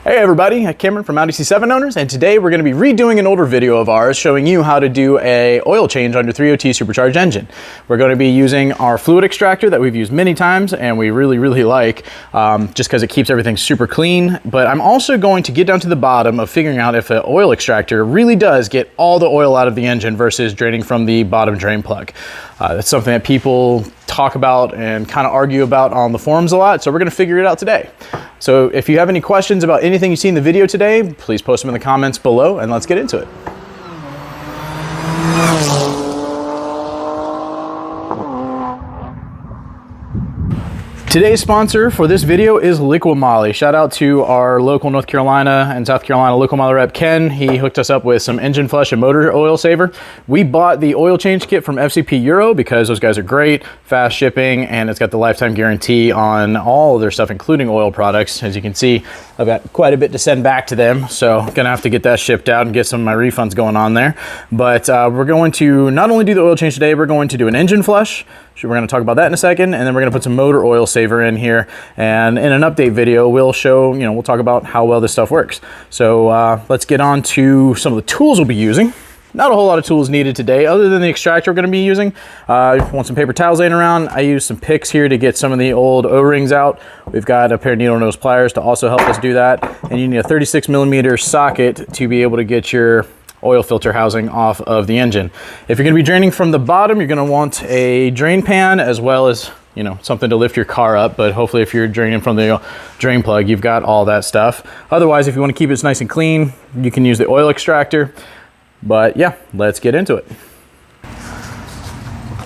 Hey everybody, Cameron from Audi C7 Owners, and today we're going to be redoing an older video of ours showing you how to do a oil change on your 3.0T supercharged engine. We're going to be using our fluid extractor that we've used many times and we really like, just because it keeps everything super clean. But I'm also going to get down to the bottom of figuring out if an oil extractor really does get all the oil out of the engine versus draining from the bottom drain plug. That's something that people talk about and kind of argue about on the forums a lot, so we're going to figure it out today. So if you have any questions about anything you see in the video today, please post them in the comments below and let's get into it. Today's sponsor for this video is Liqui Moly. Shout out to our local North Carolina and South Carolina Liqui Moly rep, Ken. He hooked us up with some engine flush and motor oil saver. We bought the oil change kit from FCP Euro because those guys are great, fast shipping, and it's got the lifetime guarantee on all of their stuff, including oil products. As you can see, I've got quite a bit to send back to them, so I'm gonna have to get that shipped out and get some of my refunds going on there. But we're going to not only do the oil change today, we're going to do an engine flush. We're going to talk about that in a second, and then we're going to put some motor oil saver in here, and in an update video we'll show, we'll talk about how well this stuff works. So let's get on to some of the tools we'll be using. Not a whole lot of tools needed today other than the extractor we're going to be using. If you want some paper towels laying around, I use some picks here to get some of the old O-rings out. We've got a pair of needle nose pliers to also help us do that, and you need a 36mm socket to be able to get your oil filter housing off of the engine. If you're going to be draining from the bottom, you're going to want a drain pan as well as something to lift your car up, but hopefully if you're draining from the drain plug, you've got all that stuff. Otherwise, if you want to keep it nice and clean, you can use the oil extractor. But yeah, let's get into it.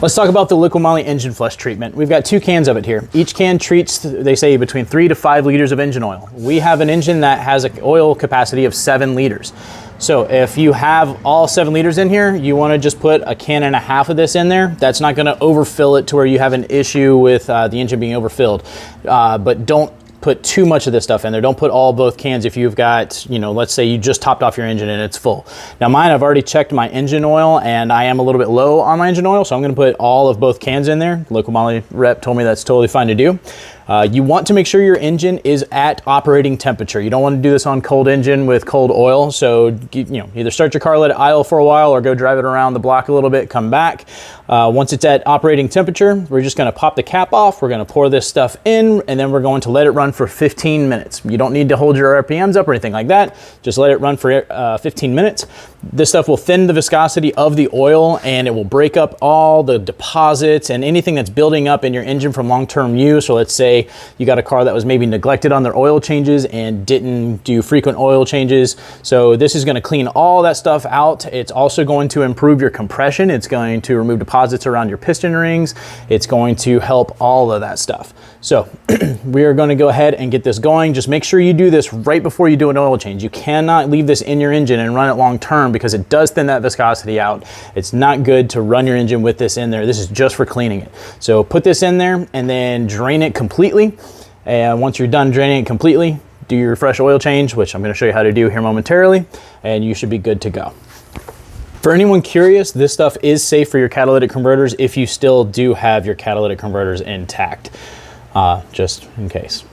Let's talk about the Liqui Moly engine flush treatment. We've got 2 cans of it here. Each can treats, they say, between 3 to 5 liters of engine oil. We have an engine that has an oil capacity of 7 liters. So if you have all 7 liters in here, you want to just put a can and a half of this in there. That's not going to overfill it to where you have an issue with the engine being overfilled. But don't put too much of this stuff in there. Don't put both cans if you've got, let's say you just topped off your engine and it's full. Now mine, I've already checked my engine oil and I am a little bit low on my engine oil, so I'm going to put all of both cans in there. Liqui Moly rep told me that's totally fine to do. You want to make sure your engine is at operating temperature. You don't want to do this on cold engine with cold oil. So, either start your car, let it idle for a while, or go drive it around the block a little bit, come back. Once it's at operating temperature, we're just going to pop the cap off. We're going to pour this stuff in, and then we're going to let it run for 15 minutes. You don't need to hold your RPMs up or anything like that. Just let it run for 15 minutes. This stuff will thin the viscosity of the oil, and it will break up all the deposits and anything that's building up in your engine from long-term use. So let's say you got a car that was maybe neglected on their oil changes and didn't do frequent oil changes. So this is going to clean all that stuff out. It's also going to improve your compression. It's going to remove deposits around your piston rings. It's going to help all of that stuff. So we are going to go ahead and get this going. Just make sure you do this right before you do an oil change. You cannot leave this in your engine and run it long term because it does thin that viscosity out. It's not good to run your engine with this in there. This is just for cleaning it. So put this in there and then drain it completely. And once you're done draining it completely, do your fresh oil change, which I'm going to show you how to do here momentarily, and you should be good to go. For anyone curious, this stuff is safe for your catalytic converters if you still do have your catalytic converters intact, just in case.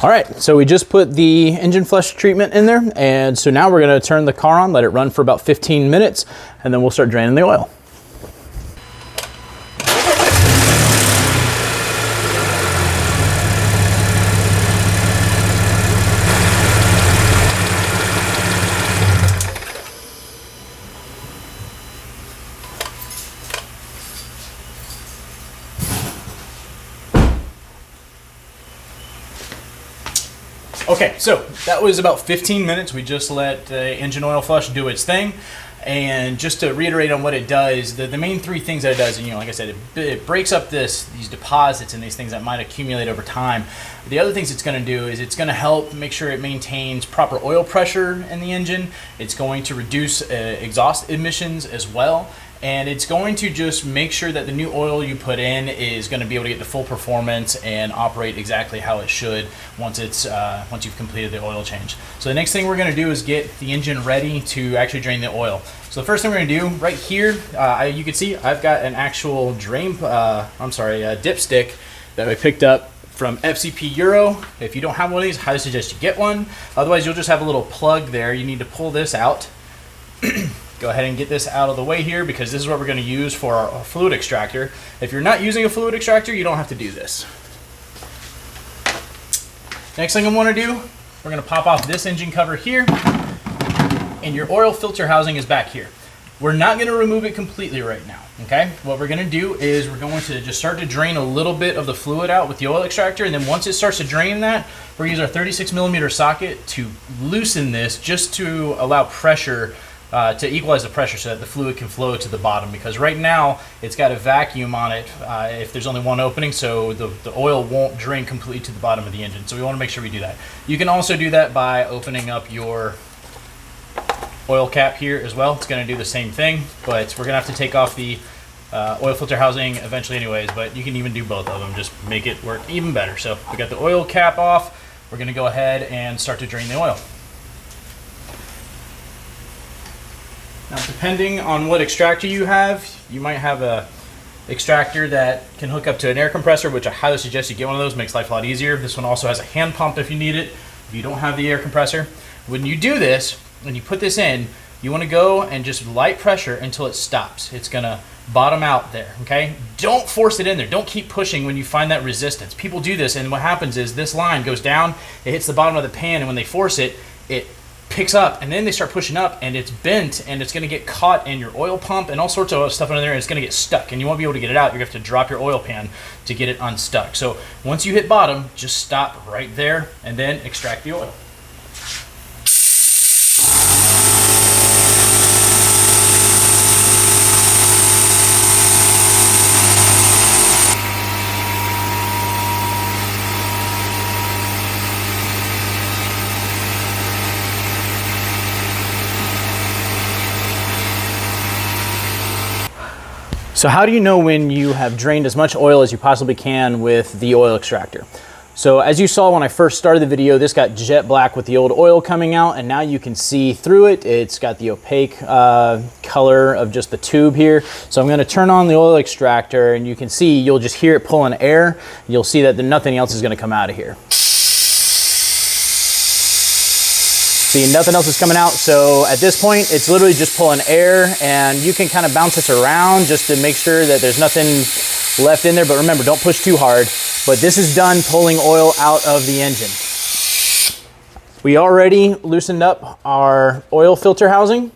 All right, so we just put the engine flush treatment in there, and so now we're going to turn the car on, let it run for about 15 minutes, and then we'll start draining the oil. Okay, so that was about 15 minutes. We just let the engine oil flush do its thing. And just to reiterate on what it does, the main 3 things that it does, and like I said, it breaks up these deposits and these things that might accumulate over time. The other things it's going to do is it's going to help make sure it maintains proper oil pressure in the engine. It's going to reduce exhaust emissions as well. and it's going to just make sure that the new oil you put in is going to be able to get the full performance and operate exactly how it should once you've completed the oil change. So the next thing we're going to do is get the engine ready to actually drain the oil. So the first thing we're going to do right here, you can see I've got an actual dipstick that I picked up from FCP Euro. If you don't have one of these, I highly suggest you get one. Otherwise, you'll just have a little plug there. You need to pull this out. Go ahead and get this out of the way here, because this is what we're going to use for our fluid extractor. If you're not using a fluid extractor, you don't have to do this. Next thing I want to do, we're going to pop off this engine cover here, and your oil filter housing is back here. We're not going to remove it completely right now, okay? What we're going to do is we're going to just start to drain a little bit of the fluid out with the oil extractor, and then once it starts to drain that, we're going to use our 36mm socket to loosen this, just to allow pressure, to equalize the pressure so that the fluid can flow to the bottom, because right now it's got a vacuum on it if there's only one opening, so the oil won't drain completely to the bottom of the engine. So we want to make sure we do that. You can also do that by opening up your oil cap here as well. It's going to do the same thing, but we're going to have to take off the oil filter housing eventually anyways, but you can even do both of them, just make it work even better. So we got the oil cap off, we're going to go ahead and start to drain the oil. Now, depending on what extractor you have, you might have a extractor that can hook up to an air compressor, which I highly suggest you get one of those. Makes life a lot easier. This one also has a hand pump if you need it, if you don't have the air compressor. When you do this, when you put this in, you want to go and just light pressure until it stops. It's going to bottom out there, okay? Don't force it in there. Don't keep pushing when you find that resistance. People do this, and what happens is this line goes down, it hits the bottom of the pan, and when they force it, it picks up, and then they start pushing up, and it's bent, and it's going to get caught in your oil pump and all sorts of stuff under there, and it's going to get stuck, and you won't be able to get it out. You're going to have to drop your oil pan to get it unstuck. So once you hit bottom, just stop right there, and then extract the oil. So how do you know when you have drained as much oil as you possibly can with the oil extractor? So as you saw when I first started the video, this got jet black with the old oil coming out, and now you can see through it. It's got the opaque color of just the tube here. So I'm going to turn on the oil extractor, and you can see, you'll just hear it pulling air. You'll see that nothing else is going to come out of here. See, nothing else is coming out. So at this point, it's literally just pulling air, and you can kind of bounce this around just to make sure that there's nothing left in there. But remember, don't push too hard. But this is done pulling oil out of the engine. We already loosened up our oil filter housing.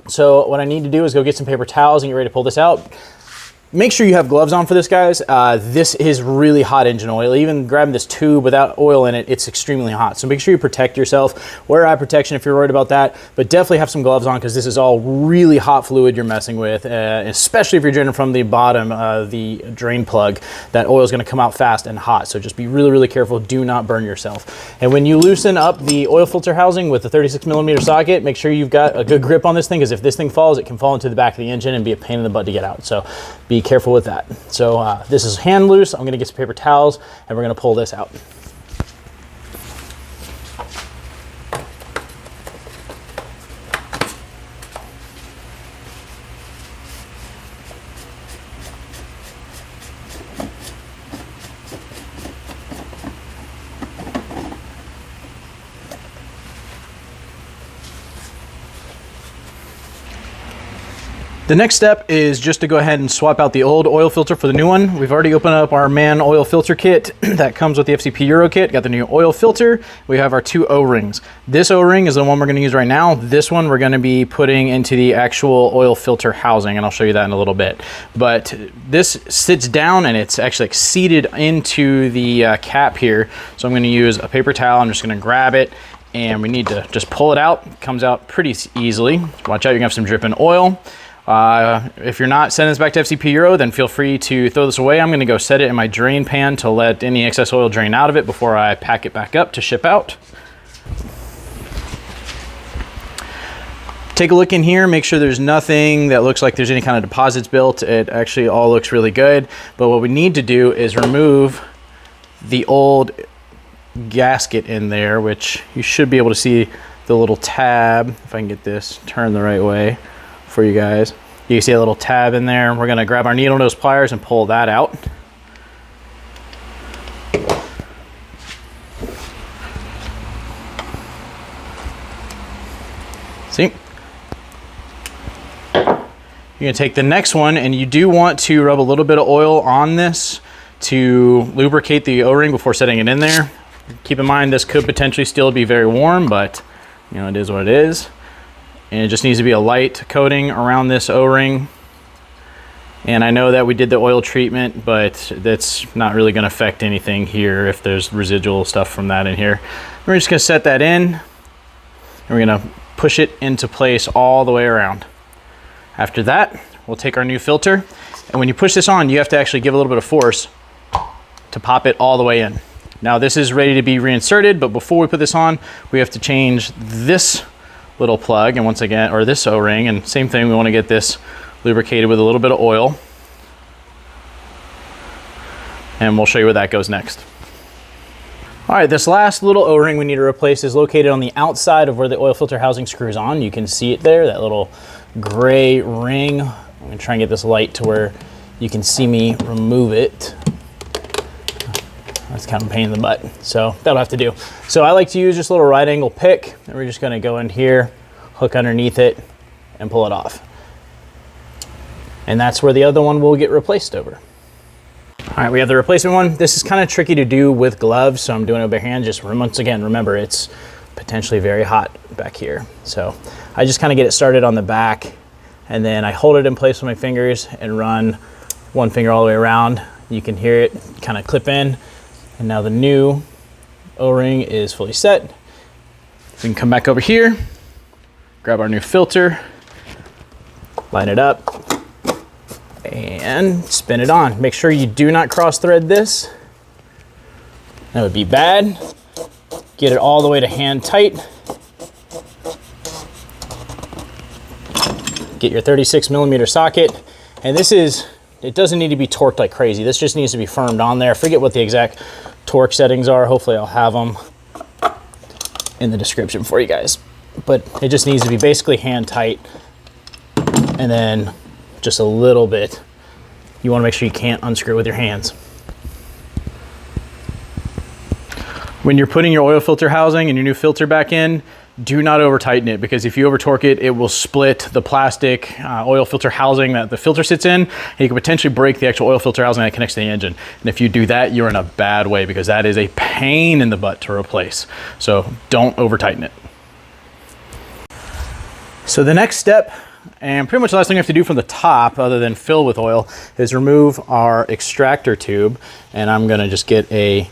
So what I need to do is go get some paper towels and get ready to pull this out. Make sure you have gloves on for this, guys. This is really hot engine oil. Even grabbing this tube without oil in it, it's extremely hot. So make sure you protect yourself. Wear eye protection if you're worried about that, but definitely have some gloves on, because this is all really hot fluid you're messing with, especially if you're draining from the bottom of the drain plug. That oil is going to come out fast and hot. So just be really, really careful. Do not burn yourself. And when you loosen up the oil filter housing with the 36mm socket, make sure you've got a good grip on this thing, because if this thing falls, it can fall into the back of the engine and be a pain in the butt to get out. So be careful with that. So this is hand loose. I'm going to get some paper towels, and we're going to pull this out. The next step is just to go ahead and swap out the old oil filter for the new one. We've already opened up our man oil filter kit that comes with the FCP Euro kit. Got the new oil filter. We have our two O-rings. This O-ring is the one we're going to use right now. This one we're going to be putting into the actual oil filter housing, and I'll show you that in a little bit. But this sits down, and it's actually seated into the cap here. So I'm going to use a paper towel. I'm just going to grab it, and we need to just pull it out. It comes out pretty easily. Watch out, you're going to have some dripping oil. If you're not sending this back to FCP Euro, then feel free to throw this away. I'm going to go set it in my drain pan to let any excess oil drain out of it before I pack it back up to ship out. Take a look in here, make sure there's nothing that looks like there's any kind of deposits built. It actually all looks really good. But what we need to do is remove the old gasket in there, which you should be able to see the little tab. If I can get this turned the right way for you guys. You can see a little tab in there. We're gonna grab our needle nose pliers and pull that out. See? You're gonna take the next one, and you do want to rub a little bit of oil on this to lubricate the O-ring before setting it in there. Keep in mind this could potentially still be very warm, but you know, it is what it is. And it just needs to be a light coating around this O-ring. And I know that we did the oil treatment, but that's not really gonna affect anything here if there's residual stuff from that in here. We're just gonna set that in, and we're gonna push it into place all the way around. After that, we'll take our new filter, and when you push this on, you have to actually give a little bit of force to pop it all the way in. Now this is ready to be reinserted, but before we put this on, we have to change this little plug, and once again, or this O-ring, and same thing, we want to get this lubricated with a little bit of oil. And we'll show you where that goes next. All right, this last little O-ring we need to replace is located on the outside of where the oil filter housing screws on. You can see it there, that little gray ring. I'm gonna try and get this light to where you can see me remove it. That's kind of a pain in the butt, so that'll have to do. So I like to use just a little right angle pick, and we're just gonna go in here, hook underneath it, and pull it off. And that's where the other one will get replaced over. All right, we have the replacement one. This is kind of tricky to do with gloves, so I'm doing it by hand. Just once again, remember it's potentially very hot back here. So I just kind of get it started on the back, and then I hold it in place with my fingers and run one finger all the way around. You can hear it kind of clip in. And now the new O-ring is fully set. We can come back over here, grab our new filter, line it up, and spin it on. Make sure you do not cross thread this. That would be bad. Get it all the way to hand tight. Get your 36mm socket. And this is, it doesn't need to be torqued like crazy. This just needs to be firmed on there. I forget what the exact torque settings are. Hopefully I'll have them in the description for you guys. But it just needs to be basically hand tight, and then just a little bit. You want to make sure you can't unscrew it with your hands. When you're putting your oil filter housing and your new filter back in, do not over tighten it, because if you over torque it, it will split the plastic oil filter housing that the filter sits in, and you can potentially break the actual oil filter housing that connects to the engine. And if you do that, you're in a bad way, because that is a pain in the butt to replace. So don't over tighten it. So the next step, and pretty much the last thing we have to do from the top, other than fill with oil, is remove our extractor tube. And I'm gonna just get a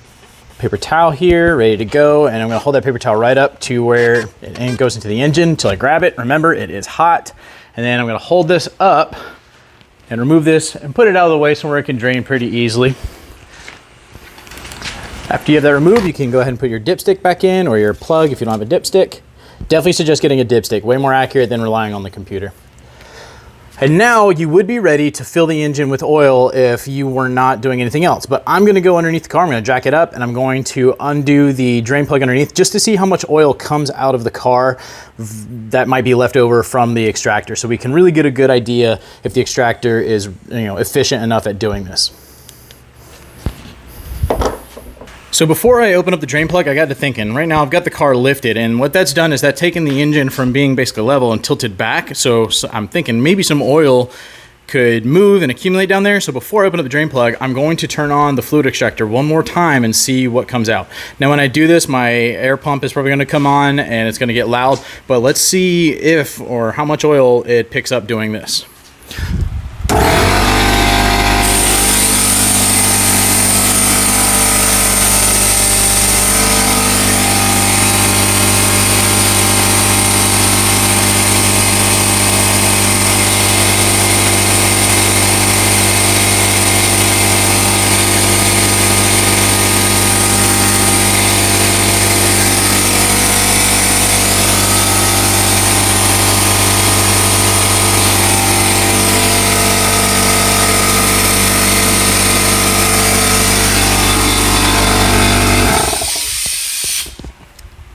paper towel here, ready to go, and I'm gonna hold that paper towel right up to where it goes into the engine until I grab it. Remember, it is hot. And then I'm gonna hold this up and remove this and put it out of the way somewhere it can drain pretty easily. After you have that removed, you can go ahead and put your dipstick back in, or your plug if you don't have a dipstick. Definitely suggest getting a dipstick, way more accurate than relying on the computer. And now you would be ready to fill the engine with oil if you were not doing anything else. But I'm gonna go underneath the car, I'm gonna jack it up, and I'm going to undo the drain plug underneath just to see how much oil comes out of the car that might be left over from the extractor. So we can really get a good idea if the extractor is, efficient enough at doing this. So before I open up the drain plug, I got to thinking. Right now I've got the car lifted, and what that's done is that's taken the engine from being basically level and tilted back. So I'm thinking maybe some oil could move and accumulate down there. So before I open up the drain plug, I'm going to turn on the fluid extractor one more time and see what comes out. Now when I do this, my air pump is probably going to come on and it's going to get loud, but let's see if or how much oil it picks up doing this.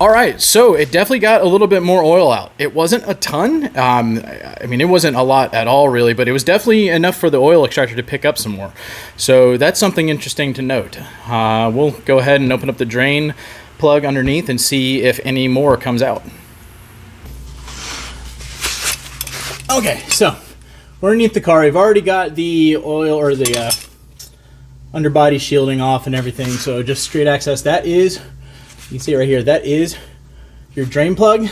All right, so it definitely got a little bit more oil out. It wasn't a ton. I mean, it wasn't a lot at all, really, but it was definitely enough for the oil extractor to pick up some more. So that's something interesting to note. We'll go ahead and open up the drain plug underneath and see if any more comes out. Okay, so we're underneath the car. We've already got the oil or the underbody shielding off and everything, so just straight access. That is, you can see it right here, that is your drain plug.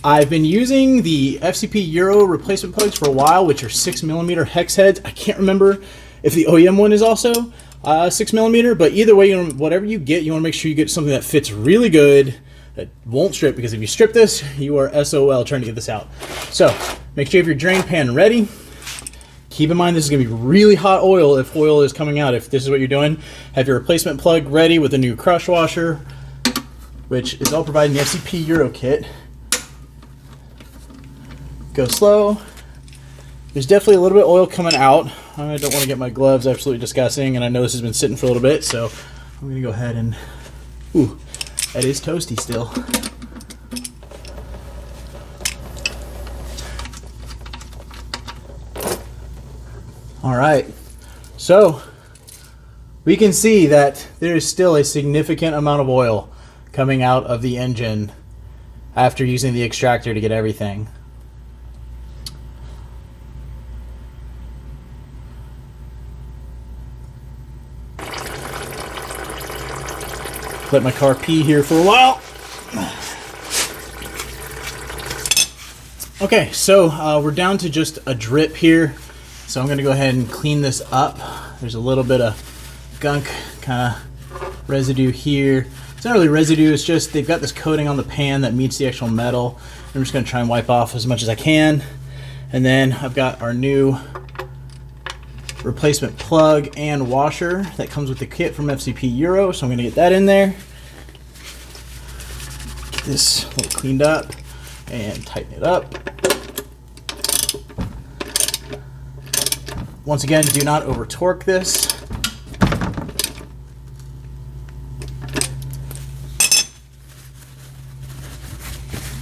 I've been using the FCP Euro replacement plugs for a while, which are 6mm hex heads. I can't remember if the OEM one is also 6mm, but either way, whatever you get, you want to make sure you get something that fits really good, that won't strip, because if you strip this, you are SOL trying to get this out. So make sure you have your drain pan ready. Keep in mind this is going to be really hot oil if oil is coming out. If this is what you're doing, have your replacement plug ready with a new crush washer, which is all provided in the FCP Euro kit. Go slow. There's definitely a little bit of oil coming out. I don't want to get my gloves absolutely disgusting, and I know this has been sitting for a little bit, so I'm going to go ahead and... Ooh, that is toasty still. All right, so we can see that there is still a significant amount of oil coming out of the engine after using the extractor to get everything. Let my car pee here for a while. Okay, so we're down to just a drip here. So I'm going to go ahead and clean this up. There's a little bit of gunk kind of residue here. It's not really residue, it's just they've got this coating on the pan that meets the actual metal. I'm just going to try and wipe off as much as I can. And then I've got our new replacement plug and washer that comes with the kit from FCP Euro. So I'm going to get that in there. Get this a little cleaned up and tighten it up. Once again, do not over torque this.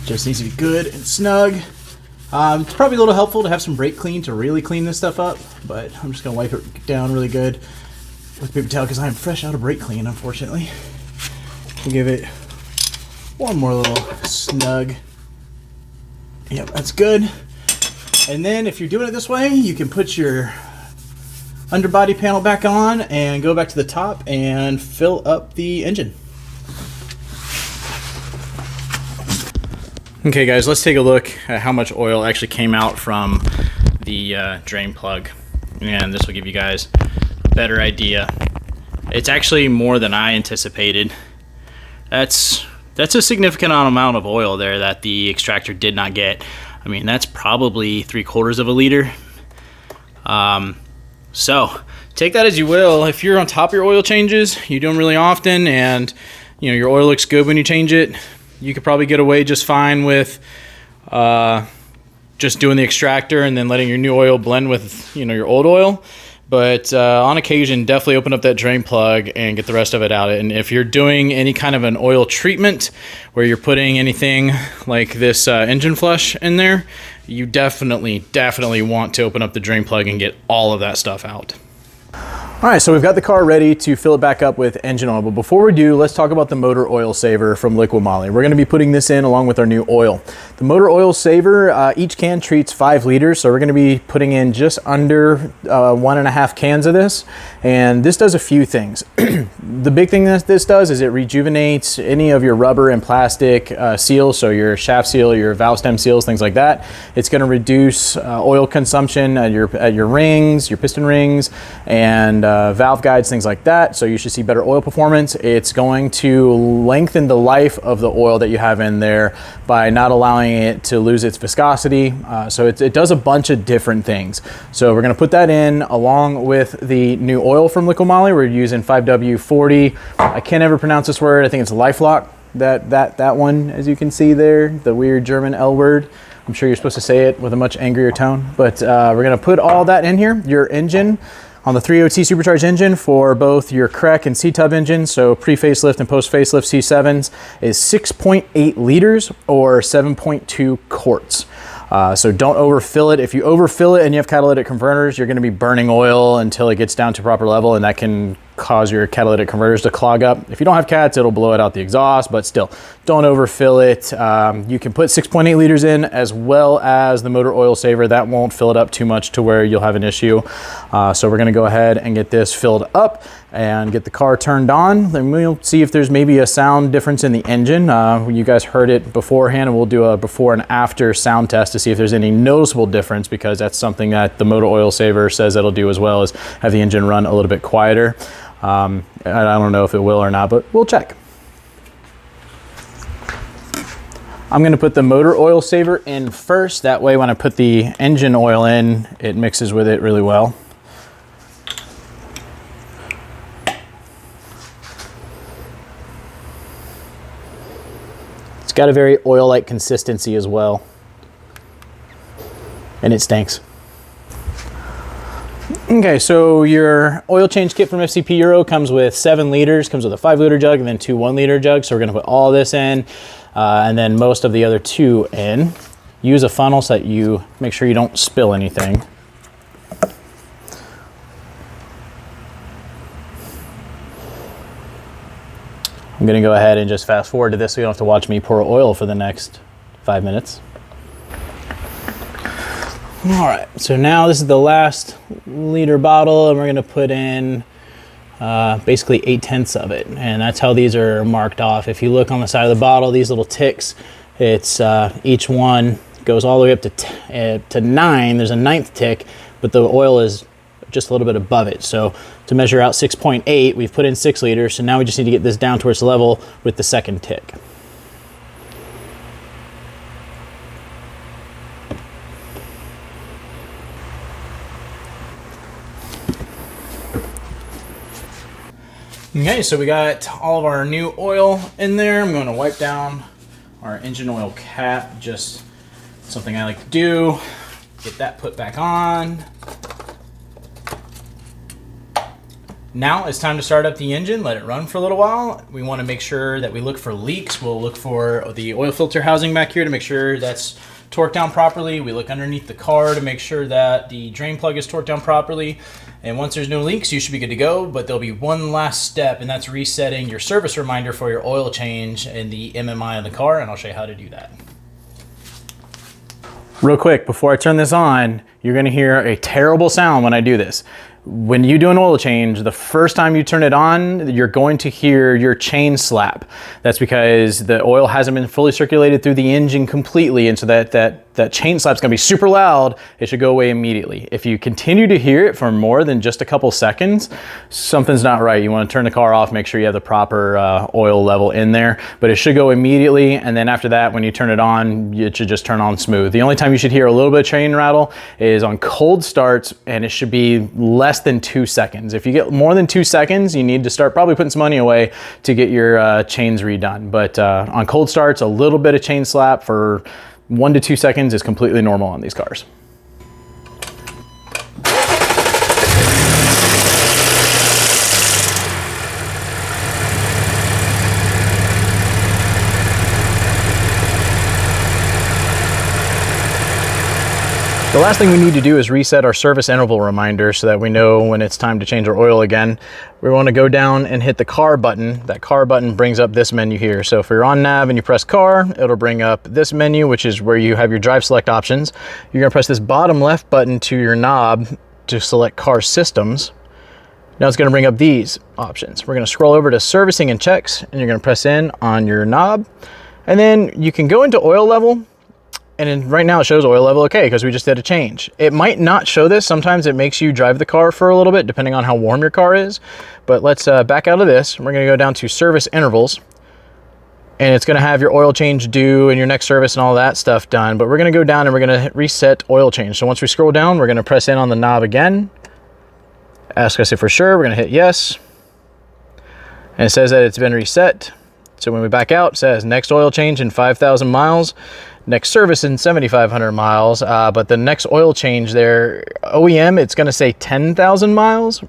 Just needs to be good and snug. It's probably a little helpful to have some brake clean to really clean this stuff up, but I'm just gonna wipe it down really good with paper towel because I'm fresh out of brake clean, unfortunately. We'll give it one more little snug. Yep, that's good. And then if you're doing it this way, you can put your underbody panel back on and go back to the top and fill up the engine. Okay guys, let's take a look at how much oil actually came out from the drain plug, and this will give you guys a better idea. It's actually more than I anticipated. That's a significant amount of oil there that the extractor did not get. I mean, that's probably 3/4 of a liter. So take that as you will. If you're on top of your oil changes, you do them really often, and you know your oil looks good when you change it, you could probably get away just fine with just doing the extractor and then letting your new oil blend with your old oil. But on occasion, definitely open up that drain plug and get the rest of it out. And if you're doing any kind of an oil treatment where you're putting anything like this engine flush in there, you definitely want to open up the drain plug and get all of that stuff out. All right, so we've got the car ready to fill it back up with engine oil, but before we do, let's talk about the motor oil saver from Liqui Moly. We're gonna be putting this in along with our new oil. The motor oil saver, each can treats 5 liters, so we're gonna be putting in just under 1.5 cans of this, and this does a few things. The big thing that this does is it rejuvenates any of your rubber and plastic seals, so your shaft seal, your valve stem seals, things like that. It's gonna reduce oil consumption at your rings, your piston rings, and valve guides, things like that. So you should see better oil performance. It's going to lengthen the life of the oil that you have in there by not allowing it to lose its viscosity. So it does a bunch of different things. So we're going to put that in along with the new oil from Liqui Moly. We're using 5W40. I can't ever pronounce this word. I think it's LifeLock. That one, as you can see there, the weird German L word. I'm sure you're supposed to say it with a much angrier tone, but we're going to put all that in here. Your engine On the 3.0T supercharged engine for both your CREC and C-Tub engines, so pre-facelift and post-facelift C7s, is 6.8 liters or 7.2 quarts. So don't overfill it. If you overfill it and you have catalytic converters, you're going to be burning oil until it gets down to proper level, and that can cause your catalytic converters to clog up. If you don't have cats, it'll blow it out the exhaust, but still, don't overfill it. You can put 6.8 liters in as well as the motor oil saver. That won't fill it up too much to where you'll have an issue. So we're going to go ahead and get this filled up and get the car turned on. Then we'll see if there's maybe a sound difference in the engine. You guys heard it beforehand, and we'll do a before and after sound test to see if there's any noticeable difference, because that's something that the motor oil saver says it'll do, as well as have the engine run a little bit quieter. I don't know if it will or not, but we'll check. I'm going to put the motor oil saver in first. That way when I put the engine oil in, it mixes with it really well. It's got a very oil-like consistency as well, and it stinks. Okay, so your oil change kit from FCP Euro comes with 7 liters, comes with a 5-liter jug and then 2 1-liter jugs. So we're going to put all this in and then most of the other 2 in. Use a funnel so that you make sure you don't spill anything. I'm going to go ahead and just fast forward to this so you don't have to watch me pour oil for the next 5 minutes. All right, so now this is the last liter bottle, and we're gonna put in basically 8/10 of it, and that's how these are marked off. If you look on the side of the bottle, these little ticks, it's each one goes all the way up to 9. There's a 9th tick, but the oil is just a little bit above it. So to measure out 6.8, we've put in 6 liters, so now we just need to get this down towards level with the 2nd tick. Okay, so we got all of our new oil in there. I'm going to wipe down our engine oil cap, just something I like to do. Get that put back on. Now it's time to start up the engine, let it run for a little while. We want to make sure that we look for leaks. We'll look for the oil filter housing back here to make sure that's torqued down properly. We look underneath the car to make sure that the drain plug is torqued down properly. And once there's no leaks, you should be good to go, but there'll be one last step, and that's resetting your service reminder for your oil change and the MMI on the car, and I'll show you how to do that. Real quick, before I turn this on, you're gonna hear a terrible sound when I do this. When you do an oil change, the first time you turn it on, you're going to hear your chain slap. That's because the oil hasn't been fully circulated through the engine completely, and so that chain slap's gonna be super loud. It should go away immediately. If you continue to hear it for more than just a couple seconds, something's not right. You wanna turn the car off, make sure you have the proper oil level in there, but it should go immediately, and then after that, when you turn it on, it should just turn on smooth. The only time you should hear a little bit of chain rattle is on cold starts, and it should be less than 2 seconds. If you get more than 2 seconds, you need to start probably putting some money away to get your chains redone. But on cold starts, a little bit of chain slap for 1 to 2 seconds is completely normal on these cars. The last thing we need to do is reset our service interval reminder so that we know when it's time to change our oil again. We want to go down and hit the car button. That car button brings up this menu here. So if you're on nav and you press car, it'll bring up this menu, which is where you have your drive select options. You're going to press this bottom left button to your knob to select car systems. Now it's going to bring up these options. We're going to scroll over to servicing and checks, and you're going to press in on your knob. And then you can go into oil level. And right now it shows oil level okay because we just did a change. It might not show this. Sometimes it makes you drive the car for a little bit depending on how warm your car is. But let's back out of this. We're gonna go down to service intervals. And it's gonna have your oil change due and your next service and all that stuff done. But we're gonna go down and we're gonna reset oil change. So once we scroll down, we're gonna press in on the knob again. Ask us if we're sure, we're gonna hit yes. And it says that it's been reset. So when we back out, it says next oil change in 5,000 miles, next service in 7,500 miles. But the next oil change there, OEM, it's gonna say 10,000 miles.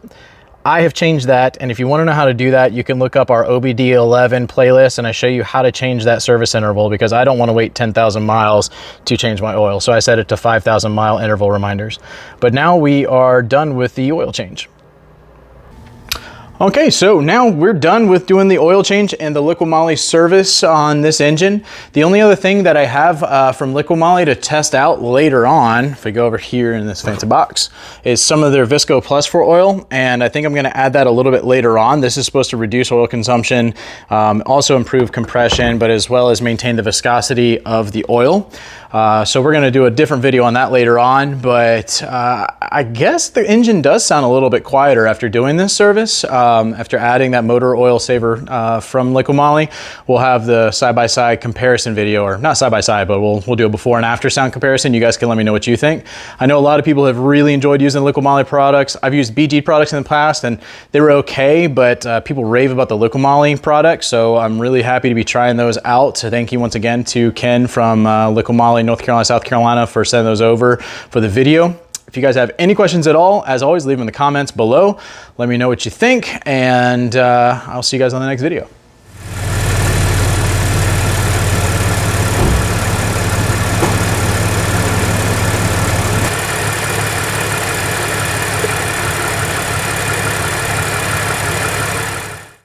I have changed that, and if you want to know how to do that, you can look up our OBD11 playlist, and I show you how to change that service interval, because I don't want to wait 10,000 miles to change my oil. So I set it to 5,000 mile interval reminders. But now we are done with the oil change. Okay, so now we're done with doing the oil change and the Liqui Moly service on this engine. The only other thing that I have from Liqui Moly to test out later on, if we go over here in this fancy box, is some of their Visco Plus for oil, and I think I'm gonna add that a little bit later on. This is supposed to reduce oil consumption, also improve compression, but as well as maintain the viscosity of the oil. So we're gonna do a different video on that later on, but I guess the engine does sound a little bit quieter after doing this service. After adding that motor oil saver from Liqui Moly, we'll have the side-by-side comparison video, or not side-by-side, but we'll do a before and after sound comparison. You guys can let me know what you think. I know a lot of people have really enjoyed using Liqui Moly products. I've used BG products in the past and they were okay, but people rave about the Liqui Moly products, so I'm really happy to be trying those out. So thank you once again to Ken from Liqui Moly, North Carolina, South Carolina, for sending those over for the video. If you guys have any questions at all, as always, leave them in the comments below. Let me know what you think, and I'll see you guys on the next video.